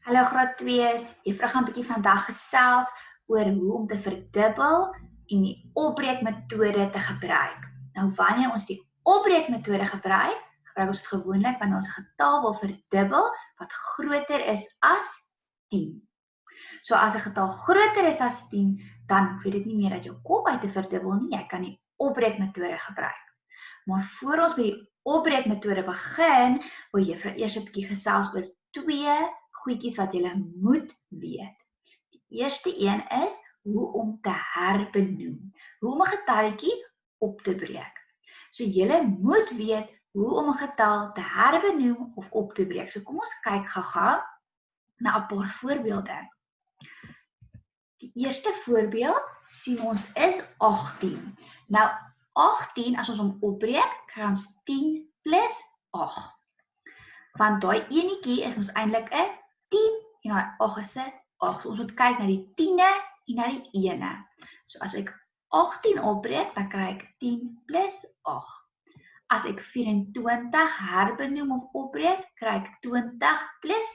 Hallo graad 2's, juffrou gaan 'n bietjie vandag gesels oor hoe om te verdubbel en die opbreekmetode te gebruik. Nou wanneer ons die opbreekmetode gebruik ons dit gewoonlik wanneer ons 'n getal wil verdubbel wat groter is as 10. So as 'n getal groter is as 10, dan hoef dit nie meer uit jou kop uit te verdubbel nie, jy kan die opbreekmetode gebruik. Maar voor ons by die opbreekmetode begin, wil juffrou eers 'n bietjie gesels oor 2 goedjies wat jy moet weet. Die eerste een is hoe om te herbenoem. Hoe om 'n getalletjie op te breek. So jy moet weet hoe om 'n getal te herbenoem of op te breek. So kom ons kyk gou-gou na 'n paar voorbeelde. Die eerste voorbeeld sien ons is 18. Nou 18 as ons hom opbreek, kry ons 10 plus 8. Want daai enetjie is ons eintlik 'n 10 en daai 8 is 'n 8. So ons moet kyk na die 10e en na die 1e. So as ek 18 opbreek, dan kry ek 10 plus 8. As ek 24 herbenoem of opbreek, kry ek 20 plus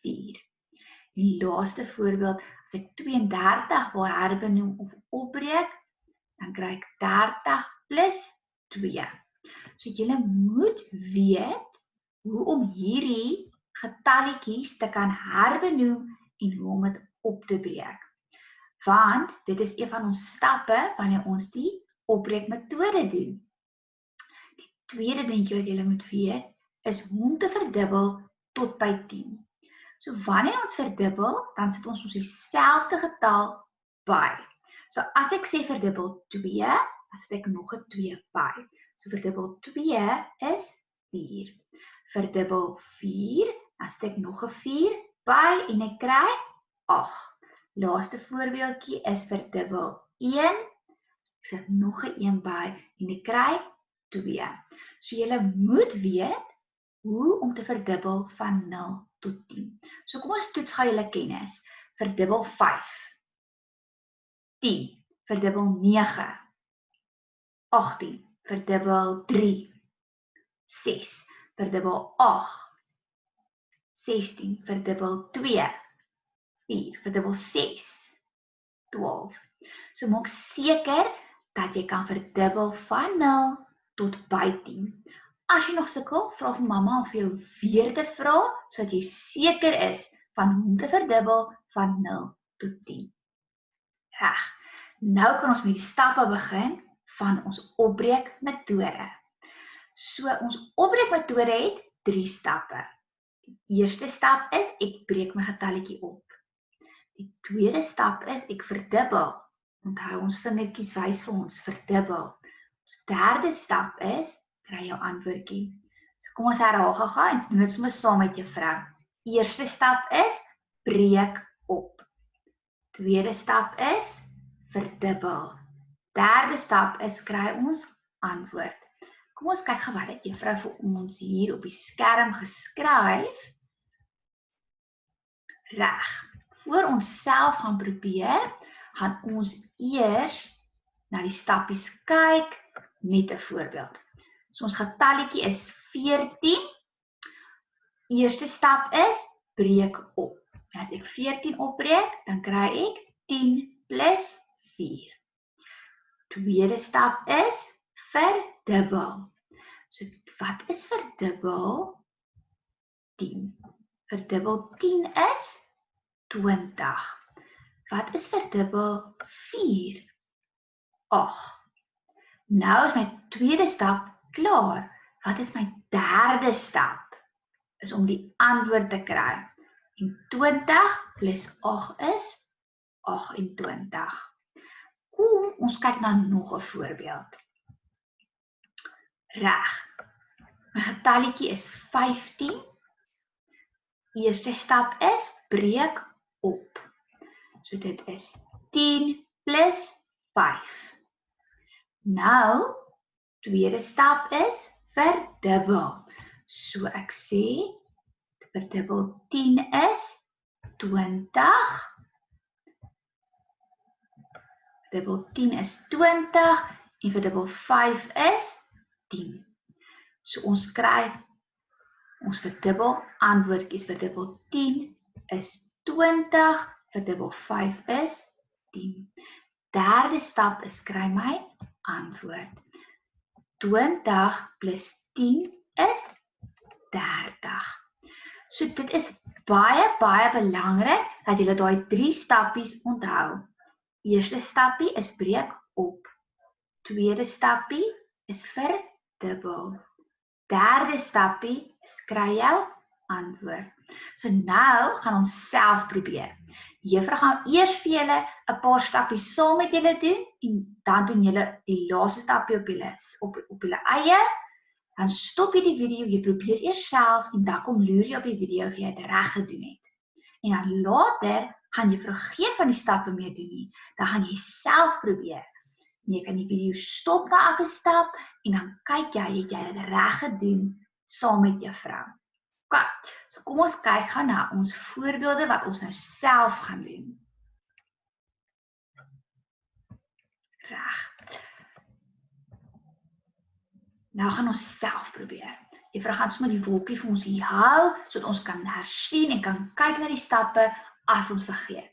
4. Die laaste voorbeeld, as ek 32 wil herbenoem of opbreek, dan kry ek 30 plus 2. So jy moet weet hoe om hierdie getalletjies te kan herbenoem en hoe om dit op te breek. Want dit is een van ons stappe wanneer ons die opbreekmetode doen. Die tweede dingetjie wat jy moet weet is hoe om te verdubbel tot by 10. So wanneer ons verdubbel, dan sit ons dieselfde getal by. So as ek sê verdubbel 2, dan sit ek nog 'n 2 by. So verdubbel 2 is 4. Verdubbel 4, dan sit ek nog 'n 4 by en ek kry 8. Laaste voorbeeldjie is verdubbel 1. Ek sit nog 'n 1 by en ek kry 2. So jy moet weet hoe om te verdubbel van 0 tot 10. So kom ons toets gou julle kennis. Verdubbel 5. 10. Verdubbel 9. 18. Verdubbel 3. 6. Verdubbel 8. 16. Verdubbel 2. 4. Verdubbel 6. 12. So maak seker dat jy kan verdubbel van 0 tot by 10. As jy nog sukkel, vra vir mamma of jou weer te vra, sodat jy seker is van hoe om te verdubbel van 0 tot 10. Reg. Nou kan ons met die stappe begin van ons opbreekmetode. So ons opbreekmetode het 3 stappe. Die eerste stap is ek breek my getalletjie op. Die tweede stap is ek verdubbel. Onthou ons vingertjies wys vir ons verdubbel. Ons derde stap is kry jou antwoordjie. So kom ons herhaal gou-gou en doen dit sommer saam met juffrou. Eerste stap is breek op. Tweede stap is verdubbel. Derde stap is kry ons antwoord. Kom ons kyk gou wat het juffrou vir ons hier op die skerm geskryf. Reg. Voor ons self gaan probeer, gaan ons eers na die stappies kyk met 'n voorbeeld. So ons getalletjie is 14. Eerste stap is breek op. As ek 14 opbreek, dan kry ek 10 plus 4. Tweede stap is verdubbel. So wat is verdubbel? 10. Verdubbel 10 is 20. Wat is verdubbel 4? 8. Nou is my tweede stap klaar. Wat is my derde stap? Is om die antwoord te kry. En 20 plus 8 is 28. Kom, ons kyk na nog 'n voorbeeld. Reg. My getalletjie is 15. Eerste stap is breek op. So dit is 10 plus 5. Nou, tweede stap is verdubbel. So ek sê, verdubbel 10 is 20. Verdubbel 10 is 20 en verdubbel 5 is 10. So ons skryf, ons verdubbel antwoordjies, verdubbel 10 is 20, verdubbel 5 is 10. Derde stap is kry my antwoord. 20 plus 10 is 30. So dit is baie belangrik dat julle daai 3 stappies onthou. Eerste stappie is breek op. Tweede stappie is verdubbel. Derde stappie is kry jou antwoord. So nou gaan ons self probeer. Juffrou gaan eers vir julle 'n paar stappies saam met julle doen en dan doen julle die laaste stappie op julle eie. Dan stop jy die video, jy probeer eers self en dan kom loer jy op die video of jy dit reg gedoen het. En dan later gaan juffrou geen van die stappe meer doen nie. Dan gaan jy self probeer. En jy kan die video stop na elke stap en dan kyk jy, het jy dit reg gedoen saam met juffrou. Okay, so kom ons kyk gaan na ons voorbeelde wat ons nou self gaan doen. Reg. Nou gaan ons self probeer. Juffrou gaan sommer die wolkie vir ons hier hou, sodat ons kan hersien en kan kyk na die stappe as ons vergeet.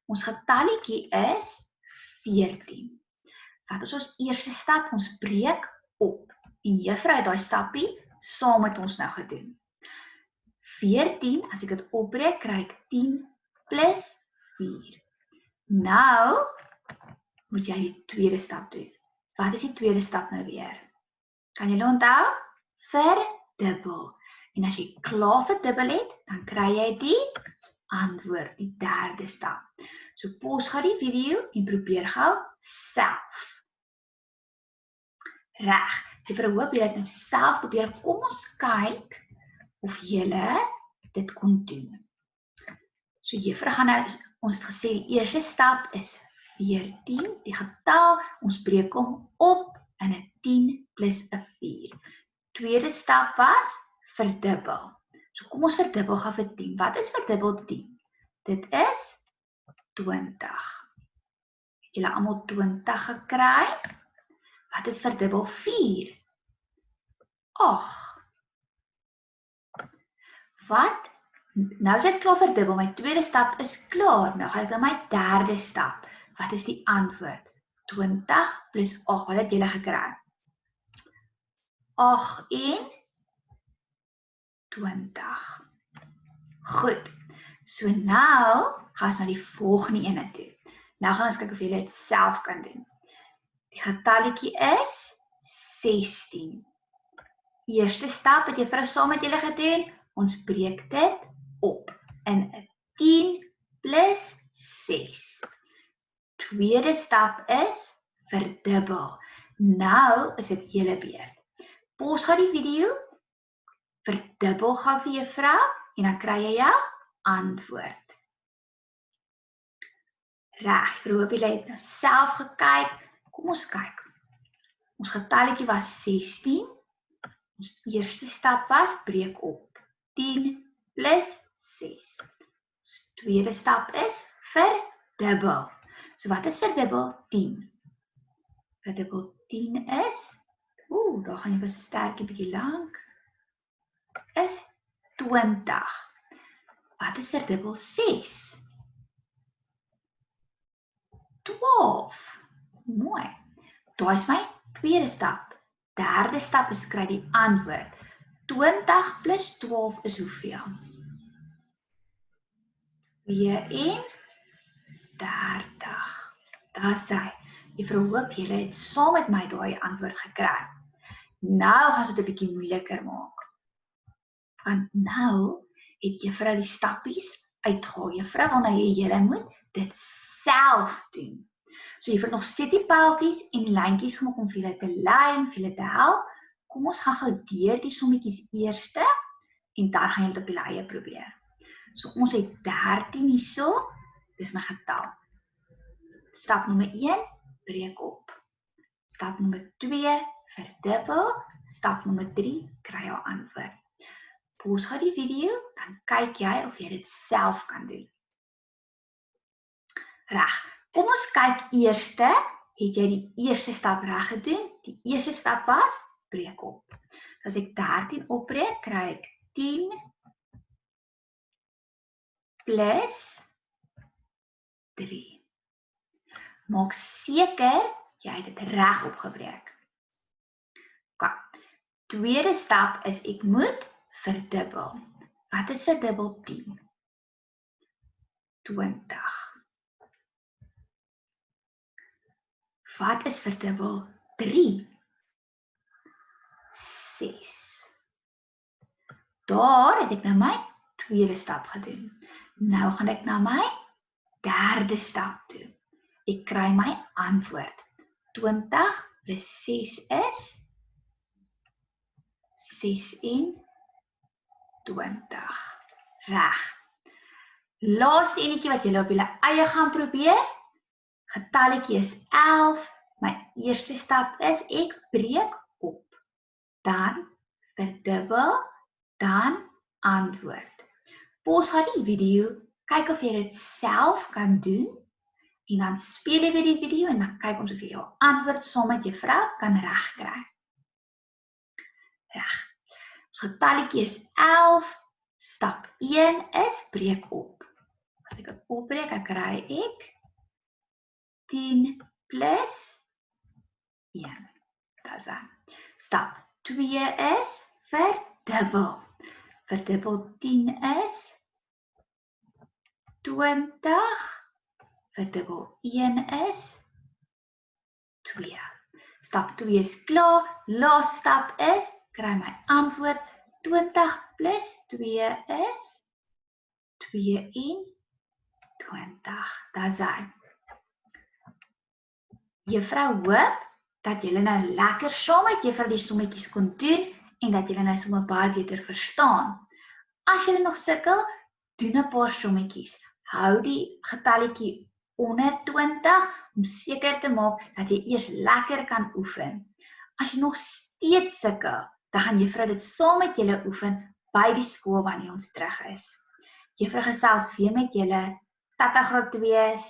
Ons getalletjie is 14. Wat is ons eerste stap? Ons breek op. En juffrou het daai stappie saam met ons nou gedoen. 14, as ek dit opbreek, kry ek 10 plus 4. Nou moet jy die tweede stap doen. Wat is die tweede stap nou weer? Kan julle onthou? Verdubbel. En as jy klaar verdubbel het, dan kry jy die antwoord, die derde stap. So pos gou die video en probeer gou self. Reg, ek hoop julle het nou self probeer. Kom ons kyk of julle dit kon doen. So juffrou gaan nou, ons het gesê die eerste stap is 14, die getal, ons breek hom op in 'n 10 plus 'n 4. Tweede stap was verdubbel. So kom ons verdubbel gou vir 10. Wat is verdubbel 10? Dit is 20. Het julle almal 20 gekry? Wat is verdubbel 4? 8. Wat? Nou is ek klaar verdubbel. My tweede stap is klaar. Nou gaan ek na my derde stap. Wat is die antwoord? 20 plus 8. Wat het julle gekry? 8 en 20. Goed. So nou gaan ons na die volgende ene toe. Nou gaan ons kyk of julle dit self kan doen. Die getalletjie is 16. Eerste stap het juffrou saam met julle gedoen. Ons breek dit op in 'n 10 plus 6. Tweede stap is verdubbel. Nou is dit julle beurt. Pos gou die video, verdubbel gou vir juffrou en dan kry jy jou antwoord. Reg, verhoop julle het nou self gekyk. Kom ons kyk. Ons getalletjie was 16. Ons eerste stap was breek op. 10 plus 6. Ons tweede stap is verdubbel. So wat is verdubbel 10? Verdubbel 10 is, daar gaan jy was 'n sterkie bietjie lank, is 20. Wat is verdubbel 6? 12. Mooi. Daai is my tweede stap. Derde stap is kry die antwoord. 20 plus 12 is hoeveel? 32. Daar sê, juffrou hoop julle het saam met my daai antwoord gekry. Nou gaan ons dit 'n bietjie moeiliker maak. Want nou het juffrou die stappies uitgehaal. Juffrou wil nou hê julle moet dit self doen. So juffrou nog steeds die pyltjies en die lyntjies gemaak om vir julle te lei en vir julle te help. Kom ons gaan gou deur die sommetjies eerste en dan gaan julle dit op julle eie probeer. So ons het 13 hierso. Dis my getal. Stap nommer 1, breek op. Stap nommer 2, verdubbel. Stap nommer 3, kry jou antwoord. Pos gou die video, dan kyk jy of jy dit self kan doen. Reg, kom ons kyk eerste, het jy die eerste stap reg gedoen? Die eerste stap was, breek op. As ek 13 opbreek, kry ek 10 plus 3. Maak seker jy het dit reg opgebreek. OK. Tweede stap is ek moet verdubbel. Wat is verdubbel 10? 20. Wat is verdubbel 3? 6. Daar het ek nou my tweede stap gedoen. Nou gaan ek na my derde stap toe. Ek kry my antwoord. 20 plus 6 is 26. Reg. Laaste enetjie wat julle op julle eie gaan probeer. Getalletjie is 11. My eerste stap is ek breek op. Dan verdubbel, dan antwoord. Pos gaan die video, kyk of jy dit self kan doen en dan speel jy weer die video en dan kyk ons of jy jou antwoord saam met juffrou kan regkry. Reg. Ons getalletjie is 11. Stap 1 is breek op. As ek dit opbreek, dan kry ek 10 plus 1. Dis dan. Stap 2 is verdubbel. Verdubbel 10 is 20. Verdubbel 1 is 2. Stap 2 is klaar. Laaste stap is, kry my antwoord. 20 plus 2 is 22. Dis hy. Juffrou hoop dat julle nou lekker saam met juffrou die sommetjies kon doen en dat julle nou sommer baie beter verstaan. As julle nog sukkel, doen 'n paar sommetjies. Hou die getalletjie onder 20 om seker te maak dat jy eers lekker kan oefen. As jy nog steeds sukkel, dan gaan juffrou dit saam met julle oefen by die skool wanneer ons terug is. Juffrou gesels weer met julle. Tata graad 2's.